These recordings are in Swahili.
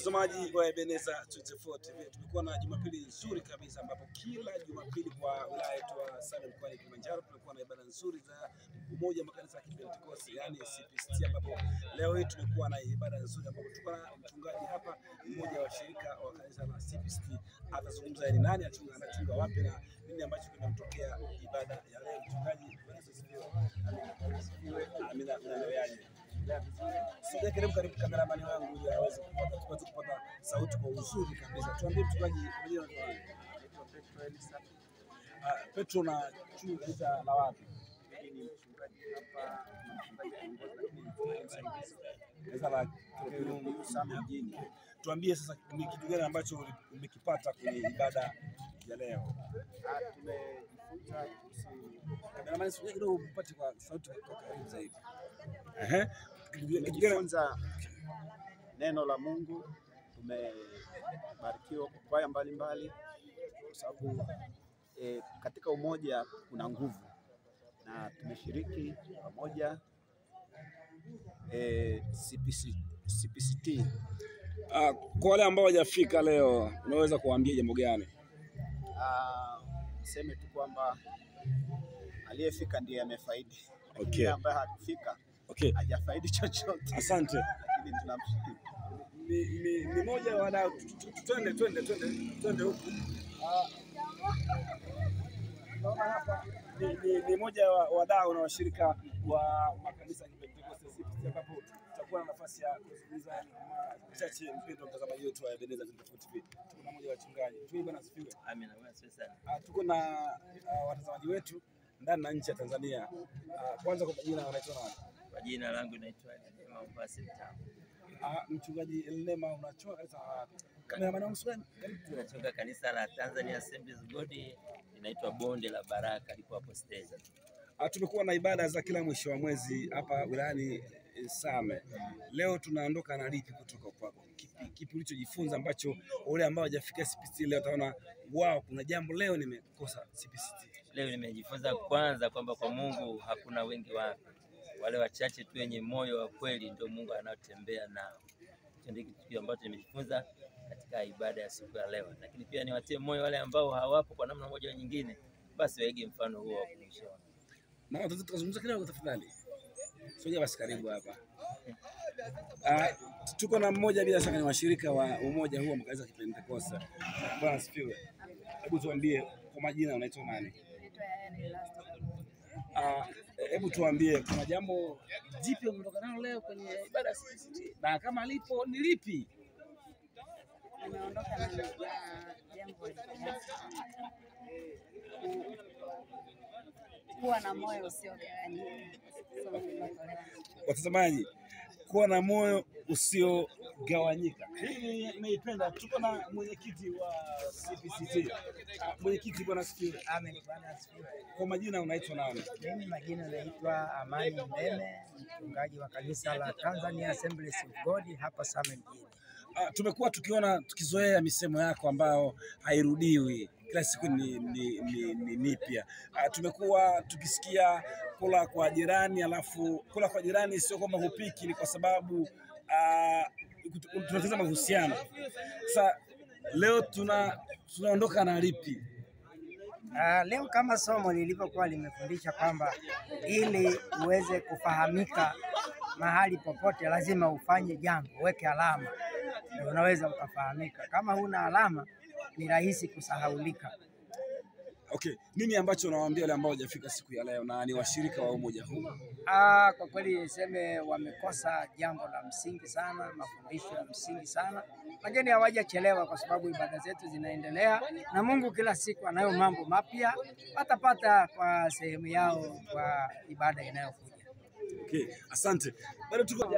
Watazamaji wa Ebeneza 24 TV, tumekuwa na Jumapili nzuri kabisa, ambapo kila Jumapili kwa wilaya yetu ya Same mkoani Kilimanjaro tumekuwa na ibada nzuri za umoja wa makanisa ya Kipentekoste, yani CPCT, ambapo leo hii tumekuwa na ibada nzuri, ambapo tuko na mchungaji hapa, mmoja wa shirika wa kanisa la CPCT. Atazungumza ni nani anachunga wapi na nini ambacho kimemtokea ibada ya leo. Mchungaji, amina, unaelewaje? Sogea karibu kameramani wangu ili aweze kupata sauti kwa uzuri kabisa. Tuambie mchungaji, Petro na chuo la wapi? Ni mchungaji hapa, mchungaji Same mjini. Tuambie sasa ni kitu gani ambacho umekipata kwenye ibada ya leo? Tumejifunza Kameramani, sogea kidogo upate kwa sauti kwa karibu zaidi. Tumejifunza neno la Mungu, tumebarikiwa kwa kwaya mbalimbali kwa sababu katika umoja kuna nguvu, na tumeshiriki pamoja CPCT. Kwa wale ambao hawajafika leo, unaweza kuambia jambo gani? Niseme tu kwamba aliyefika ndiye amefaidi. Okay. Ambaye hakufika hajafaidi chochote. Asante. Lakini tunamshukuru. Ni moja wa wadau. Twende huku. Naona hapa ni moja wa wadau na washirika wa makanisa ya Kipentekoste CPCT, ambapo tutakuwa na nafasi ya kuzungumza chache. Mpendwa mtazamaji wetu wa Ebeneza 24 TV, tuko na mmoja wa wachungaji. Bwana asifiwe. Amina, Bwana asifiwe sana. Tuko na watazamaji wetu ndani na nje ya Tanzania. Kwanza kwa jina unaitwa nani? Kwa jina langu naitwa Elnema Mpasi Mtamu. Mchungaji Elnema, unachoka kanisa wapi? Kameramani wangu swali. Tunachunga kanisa la Tanzania Assemblies of God, inaitwa Bonde la Baraka, liko hapo Steza. Tumekuwa na ibada za kila mwisho wa mwezi hapa wilayani Same. Leo tunaondoka na lipi kutoka kwako? Kipi ulichojifunza ambacho wale ambao hawajafika CPCT leo utaona wao, kuna jambo leo nimekosa CPCT? Leo nimejifunza kwanza kwamba kwa Mungu hakuna wengi wake, wale wachache tu wenye moyo wa kweli ndio Mungu anatembea nao. Ndio kitu ambacho nimejifunza katika ibada ya siku ya leo, lakini pia niwatie moyo wale ambao hawapo kwa namna moja au nyingine, basi waige mfano huo wa kumshona. Na tutazungumza kidogo tafadhali. Sogea basi karibu hapa. Tuko na mmoja bila shaka ni washirika wa umoja huu wa makanisa ya Kipentekoste. Bwana asifiwe. Hebu tuambie kwa majina unaitwa nani? Hebu tuambie kuna jambo jipya umetoka nalo leo kwenye ibada ya CPCT, na kama lipo ni lipi? Nimeondoka na jambo kuwa na moyo usiogawanyika. Watazamaji, kuwa na moyo usiogawanyika. Hii nimeipenda. Tuko na mwenyekiti wa CPCT. Mwenyekiti, bwana asifiwe. Amen, bwana asifiwe. Kwa majina unaitwa nani? Mimi majina naitwa Amani Mbeme, mchungaji wa kanisa la Tanzania Assemblies of God hapa Same mjini. Tumekuwa tukizoea misemo yako ambayo hairudiwi, kila siku ni mipya. Tumekuwa tukisikia kula kwa jirani, alafu kula kwa jirani sio kwamba hupiki, ni kwa sababu tunatazama mahusiano. Sasa leo tunaondoka na lipi? Leo kama somo lilivyokuwa limefundisha kwamba ili uweze kufahamika mahali popote lazima ufanye jambo, uweke alama ndio unaweza ukafahamika. Kama huna alama ni rahisi kusahaulika. Okay, nini ambacho unawaambia wale ambao hawajafika siku ya leo na ni washirika wa umoja huu? Kwa kweli niseme wamekosa jambo la msingi sana, mafundisho ya msingi sana, lakini hawajachelewa kwa sababu ibada zetu zinaendelea na Mungu kila siku anayo mambo mapya, watapata kwa sehemu yao kwa ibada inayokuja. Okay, asante. Bado tuko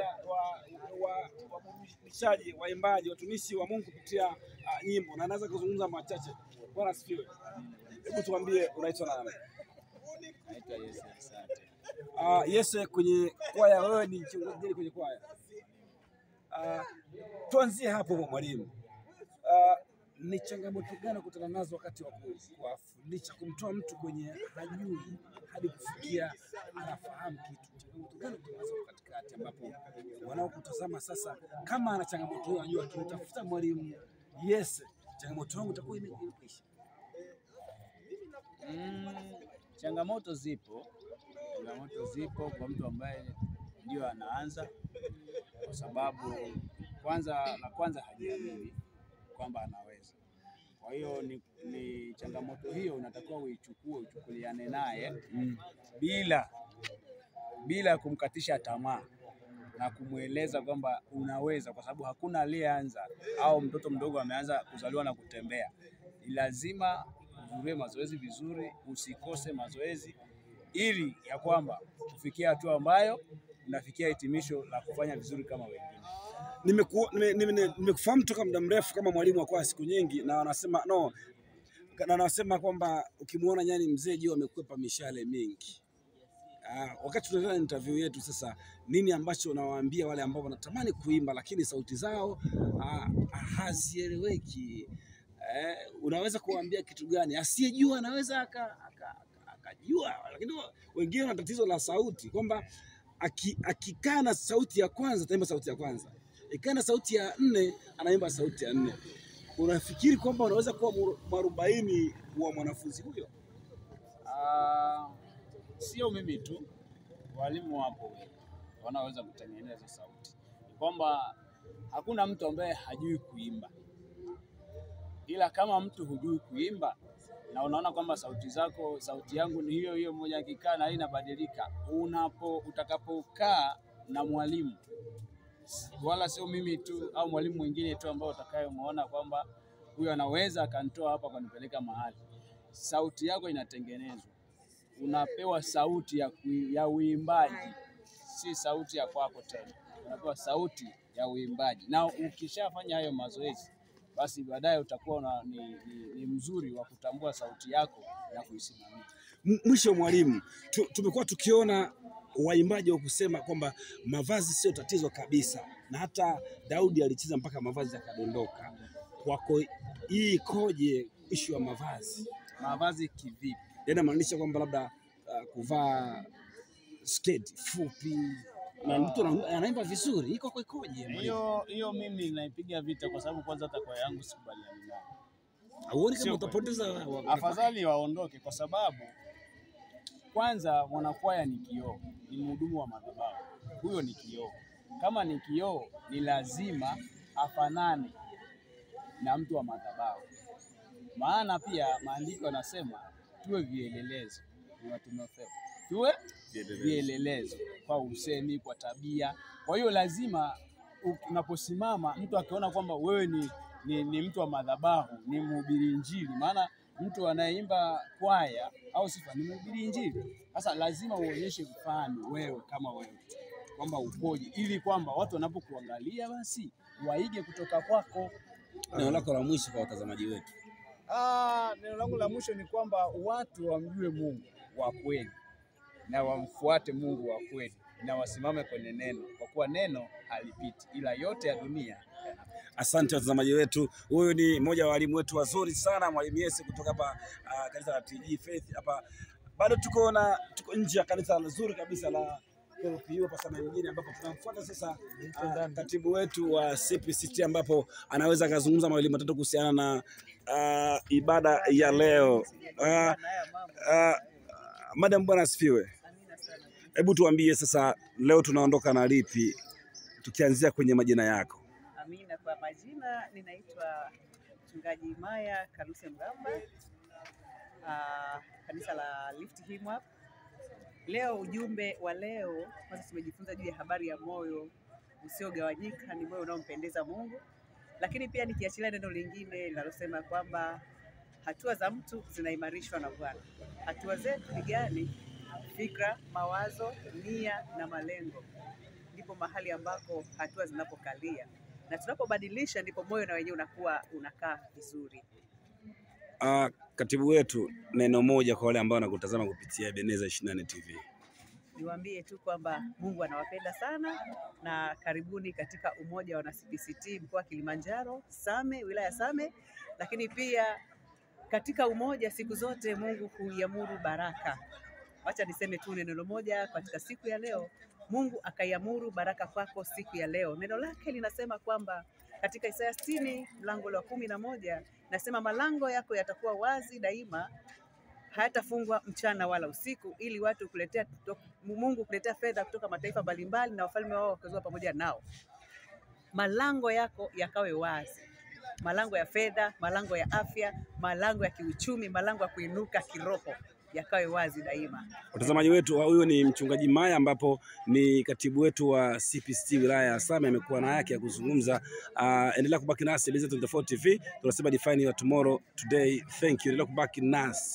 waburudishaji, waimbaji, watumishi wa Mungu kupitia nyimbo, na anaweza kuzungumza machache. Bwana asifiwe. Hebu tuambie unaitwa nani? Naitwa Yese. Asante. Yese, kwenye kwaya wewe ni mchungaji kwenye kwaya. Tuanzie hapo mwalimu. Ni changamoto gani kutana nazo wakati wa kuwafundisha, kumtoa mtu kwenye hajui hadi kufikia anafahamu kitu? changamoto gani unazo katikati, ambapo wanaokutazama sasa, kama ana changamoto hiyo anajua tunatafuta mwalimu Yese, changamoto yangu itakuwa imekwisha? Changamoto zipo kwa mtu ambaye ndio anaanza, kwa sababu kwanza hajiamini kwamba anaweza. Kwa hiyo ni changamoto hiyo unatakiwa uchukuliane naye bila kumkatisha tamaa na kumweleza kwamba unaweza, kwa sababu hakuna aliyeanza au mtoto mdogo ameanza kuzaliwa na kutembea. Ni lazima uzuie mazoezi vizuri, usikose mazoezi, ili ya kwamba kufikia hatua ambayo unafikia hitimisho la kufanya vizuri kama wengine. Nimekufahamu toka muda mrefu kama mwalimu wa kwa siku nyingi, na wanasema kwamba ukimwona nyani mzee juu amekwepa mishale mingi. Wakati tunaendelea interview yetu sasa, nini ambacho unawaambia wale ambao wanatamani kuimba lakini sauti zao hazieleweki? Unaweza kuwaambia kitu gani? Asiyejua anaweza akajua, lakini wengine wana tatizo la sauti, kwamba akikaa na sauti ya kwanza ataimba sauti ya kwanza, ikikaa na sauti ya 4 anaimba sauti ya 4. Unafikiri kwamba unaweza kuwa mwarobaini wa mwanafunzi huyo? Sio mimi tu, walimu wapo wengi wanaweza kutengeneza sauti. Kwamba hakuna mtu ambaye hajui kuimba, ila kama mtu hujui kuimba na unaona kwamba sauti yangu ni hiyo hiyo moja, akikaa na inabadilika, utakapokaa na mwalimu, wala sio mimi tu au mwalimu mwingine tu ambao utakayemuona kwamba huyo anaweza akanitoa hapa kanipeleka mahali, sauti yako inatengenezwa. Unapewa sauti ya uimbaji, si sauti ya kwako tena. Unapewa sauti ya uimbaji, na ukishafanya hayo mazoezi, basi baadaye utakuwa ni mzuri wa kutambua sauti yako na kuisimamia. Mwisho mwalimu, tumekuwa tukiona waimbaji wa kusema kwamba mavazi sio tatizo kabisa, na hata Daudi alicheza mpaka mavazi yakadondoka. Kwako hii ikoje issue ya mavazi? Mavazi kivipi? Maanisha kwamba labda kuvaa sketi fupi na mtu anaimba vizuri, iko ikoje? Hiyo mimi naipiga vita, kwa sababu kwanza hata kwa yangu sikubaliani nayo. Hauoni kama utapoteza? Afadhali waondoke, kwa sababu kwanza mwanakwaya ni kioo, ni mhudumu wa madhabahu. Huyo ni kioo. Kama ni kioo, ni lazima afanane na mtu wa madhabahu. Maana pia maandiko yanasema tuwe vielelezo. Tuwe vielelezo kwa usemi, kwa tabia. Kwa hiyo lazima unaposimama mtu akiona kwamba wewe ni mtu wa madhabahu, ni mhubiri injili. Maana mtu anayeimba kwaya au sifa ni mhubiri injili. Sasa lazima uonyeshe mfano wewe kama wewe, kwamba upoje, ili kwamba watu wanapokuangalia basi waige kutoka kwako. Neno lako la mwisho kwa watazamaji wetu? Neno langu la mwisho ni kwamba watu wamjue Mungu wa kweli na wamfuate Mungu wa kweli na wasimame kwenye neno, kwa kuwa neno halipiti, ila yote ya dunia. Asante watazamaji wetu. Huyu ni mmoja wa walimu wetu wazuri sana, mwalimu Yese kutoka hapa kanisa la TG Faith. Hapa bado tuko nje ya kanisa nzuri kabisa la KLPU hapa sana nyingine, ambapo tunamfuata sasa katibu wetu wa CPCT, ambapo anaweza kuzungumza mawili matatu kuhusiana na ibada ya leo. Madam, bwana asifiwe. Hebu tuambie sasa, leo tunaondoka na lipi, tukianzia kwenye majina yako? Amina. Kwa majina ninaitwa Mchungaji Maya Kaluse Mgamba, kanisa la Lift Him Up. Leo ujumbe wa leo, kwanza tumejifunza juu ya habari ya moyo usiogawanyika, ni moyo unaompendeza Mungu. Lakini pia nikiachilia neno lingine linalosema kwamba hatua za mtu zinaimarishwa na Bwana. Hatua zetu ni gani? Fikra, mawazo, nia na malengo, ndipo mahali ambako hatua zinapokalia, na tunapobadilisha ndipo moyo na wenyewe unakaa vizuri. Katibu wetu, neno moja kwa wale ambao wanakutazama kupitia Ebeneza 24 TV. Niwaambie tu kwamba Mungu anawapenda sana, na karibuni katika umoja wa CPCT mkoa wa Kilimanjaro, Same, wilaya Same. Lakini pia katika umoja siku zote Mungu huiamuru baraka. Wacha niseme tu neno moja katika siku ya leo. Mungu akaiamuru baraka kwako siku ya leo. Neno lake linasema kwamba katika Isaya 60 mlango wa 11 nasema malango yako yatakuwa wazi daima, hayatafungwa mchana wala usiku, ili watu Mungu kuletea fedha kutoka mataifa mbalimbali na wafalme wao wakazua pamoja nao. Malango yako yakawe wazi, malango ya fedha, malango ya afya, malango ya kiuchumi, malango ya kuinuka kiroho yakawe wazi daima. Watazamaji wetu, huyo ni mchungaji Maya, ambapo ni katibu wetu wa CPCT wilaya ya Same, amekuwa na yake ya kuzungumza. Endelea kubaki nasi Lizard 24 TV, tunasema define your tomorrow today. Thank you, endelea kubaki nasi.